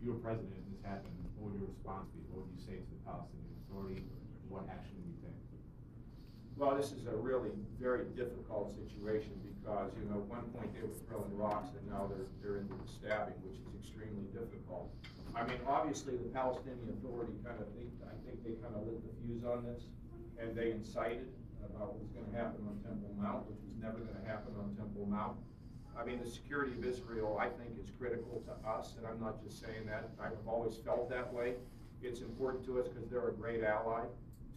you were president and this happened, what would your response be? What would you say to the Palestinian Authority? What action would you take? Well, this is a really very difficult situation because, you know, at one point they were throwing rocks and now they're into the stabbing, which is extremely difficult. I mean, obviously the Palestinian Authority I think they kind of lit the fuse on this, and they incited about what was going to happen on Temple Mount, which was never going to happen on Temple Mount. I mean, the security of Israel, I think, is critical to us, and I'm not just saying that. I've always felt that way. It's important to us because they're a great ally.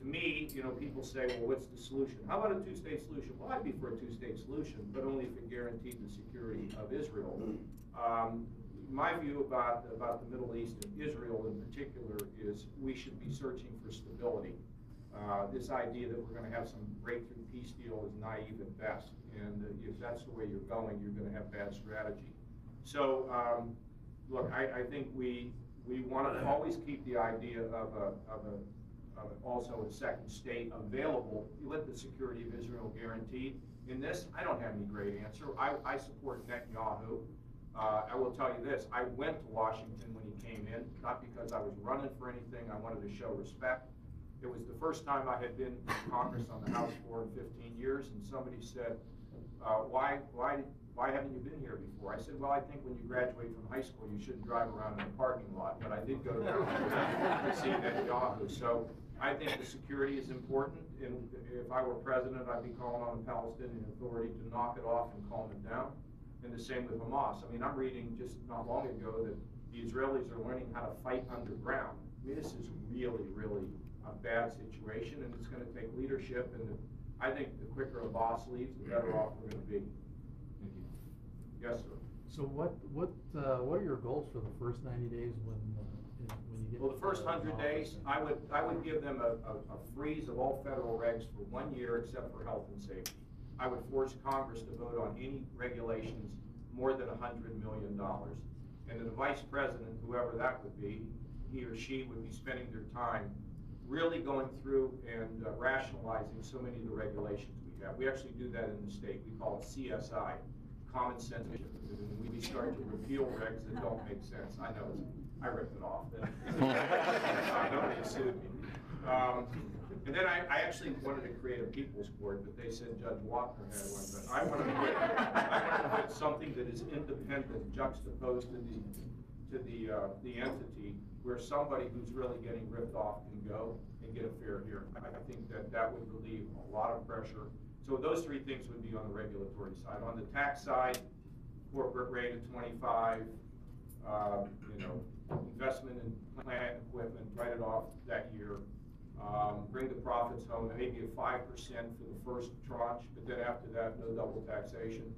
To me, you know, people say, well, what's the solution? How about a two-state solution? Well, I'd be for a two-state solution, but only if it guaranteed the security of Israel. My view about the Middle East and Israel in particular is we should be searching for stability. This idea that we're going to have some breakthrough peace deal is naive at best, and if that's the way you're going, you're going to have bad strategy. So, look, I think we want to always keep the idea of also a second state available. You let the security of Israel guaranteed. In this, I don't have any great answer. I support Netanyahu. I will tell you this, I went to Washington when he came in, not because I was running for anything, I wanted to show respect. It was the first time I had been in Congress on the House floor in 15 years, and somebody said, why haven't you been here before? I said, well, I think when you graduate from high school, you shouldn't drive around in a parking lot, but I did go down to see Netanyahu. So I think the security is important, and if I were president, I'd be calling on the Palestinian Authority to knock it off and calm it down. And the same with Hamas. I mean, I'm reading just not long ago that the Israelis are learning how to fight underground. I mean, this is really, really a bad situation, and it's going to take leadership. And I think the quicker a boss leaves, the better off we're going to be. Thank you. Yes, sir. So what are your goals for the first 90 days when you get? Well, the first 100 days, I would give them a freeze of all federal regs for 1 year except for health and safety. I would force Congress to vote on any regulations more than $100 million. And the vice president, whoever that would be, he or she would be spending their time really going through and rationalizing so many of the regulations we have. We actually do that in the state. We call it CSI, common sense. And we start to repeal regs that don't make sense. I know, I ripped it off. Nobody sued me. And then I actually wanted to create a people's court, but they said Judge Wapner had one. But I wanted to put something that is independent, juxtaposed to the entity, where somebody who's really getting ripped off can go and get a fair hearing. I think that would relieve a lot of pressure. So those three things would be on the regulatory side. On the tax side, corporate rate of 25. You know, investment in plant equipment, write it off that year. Bring the profits home, maybe a 5% for the first tranche, but then after that, no double taxation.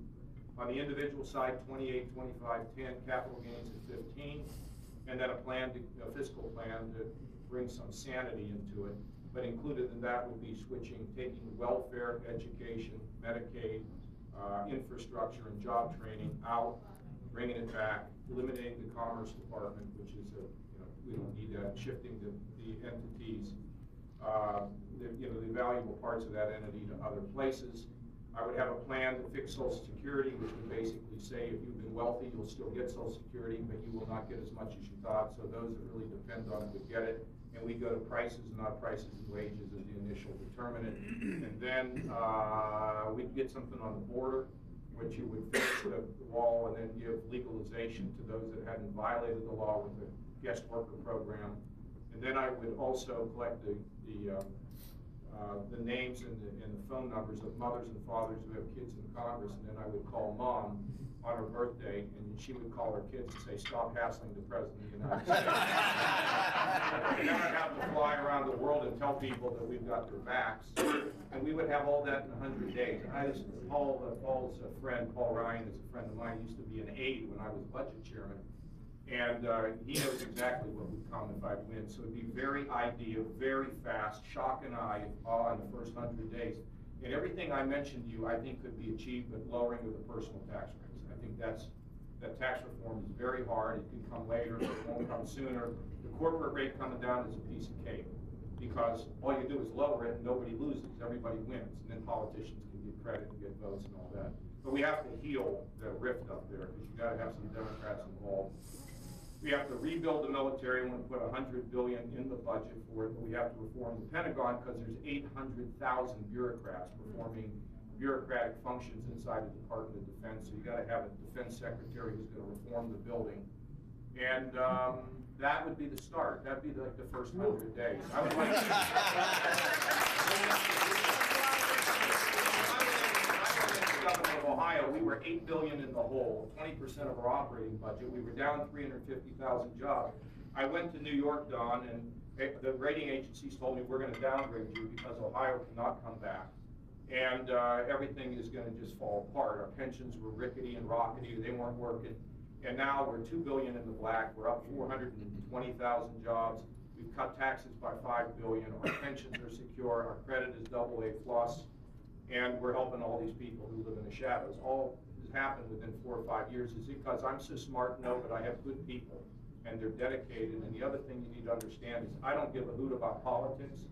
On the individual side, 28, 25, 10, capital gains at 15, and then a fiscal plan to bring some sanity into it. But included in that would be taking welfare, education, Medicaid, infrastructure, and job training out, bringing it back, eliminating the Commerce Department, which is we don't need that, shifting the entities, the valuable parts of that entity to other places. I would have a plan to fix Social Security, which would basically say if you've been wealthy, you'll still get Social Security, but you will not get as much as you thought. So those that really depend on it would get it. And we go to prices, not prices and wages as the initial determinant. And then we'd get something on the border, which you would fix the wall and then give legalization to those that hadn't violated the law with the guest worker program. And then I would also collect the names and the phone numbers of mothers and fathers who have kids in Congress, and then I would call Mom on her birthday, and she would call her kids and say, "Stop hassling the President of the United States." And then I'd have to fly around the world and tell people that we've got their backs, and we would have all that in 100 days. And Paul's friend, Paul Ryan, is a friend of mine, used to be an aide when I was budget chairman. And he knows exactly what would come if I win. So it'd be very ideal, very fast, shock and awe in the first 100 days. And everything I mentioned to you, I think could be achieved with lowering of the personal tax rates. I think that tax reform is very hard. It can come later, but it won't come sooner. The corporate rate coming down is a piece of cake because all you do is lower it and nobody loses. Everybody wins. And then politicians can get credit and get votes and all that. But we have to heal the rift up there because you got to have some Democrats involved. We have to rebuild the military. We want to put $100 billion in the budget for it, but we have to reform the Pentagon because there's 800,000 bureaucrats performing bureaucratic functions inside the Department of Defense. So you got to have a defense secretary who's going to reform the building, and that would be the start. That'd be like the first 100 days. I would like to. Governor of Ohio, we were $8 billion in the hole, 20% of our operating budget. We were down 350,000 jobs. I went to New York, Don, and the rating agencies told me we're going to downgrade you because Ohio cannot come back, and everything is going to just fall apart. Our pensions were rickety and rockety; they weren't working, and now we're $2 billion in the black. We're up 420,000 jobs. We've cut taxes by $5 billion. Our pensions are secure. Our credit is AA+. And we're helping all these people who live in the shadows. All has happened within 4 or 5 years. Is it because I'm so smart? No, but I have good people, and they're dedicated. And the other thing you need to understand is I don't give a hoot about politics,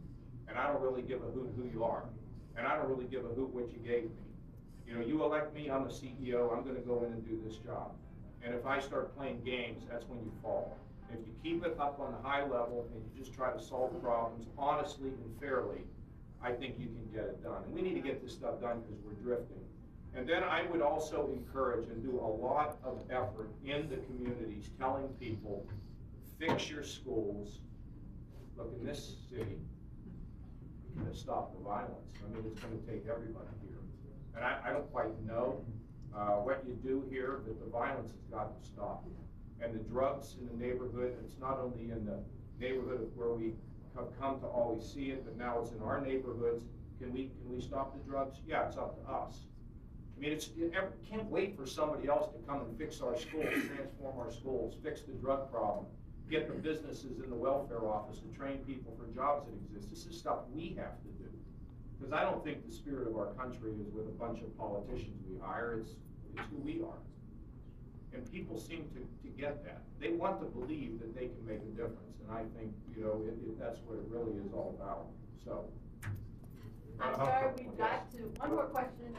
and I don't really give a hoot who you are, and I don't really give a hoot what you gave me. You know, you elect me, I'm the CEO, I'm going to go in and do this job. And if I start playing games, that's when you fall. If you keep it up on the high level and you just try to solve problems honestly and fairly, I think you can get it done. And we need to get this stuff done because we're drifting. And then I would also encourage and do a lot of effort in the communities telling people, fix your schools. Look, in this city, we're going to stop the violence. I mean, it's going to take everybody here. And I don't quite know what you do here, but the violence has got to stop. And the drugs in the neighborhood, it's not only in the neighborhood where we have come to always see it, but now it's in our neighborhoods. Can we stop the drugs? Yeah, it's up to us. I mean, can't wait for somebody else to come and fix our schools, transform our schools, fix the drug problem, get the businesses in the welfare office to train people for jobs that exist. This is stuff we have to do. Because I don't think the spirit of our country is with a bunch of politicians we hire. It's who we are. And people seem to get that. They want to believe that they can make a difference. And I think, you know, that's what it really is all about. So. I'm sorry, we've got to, one more question.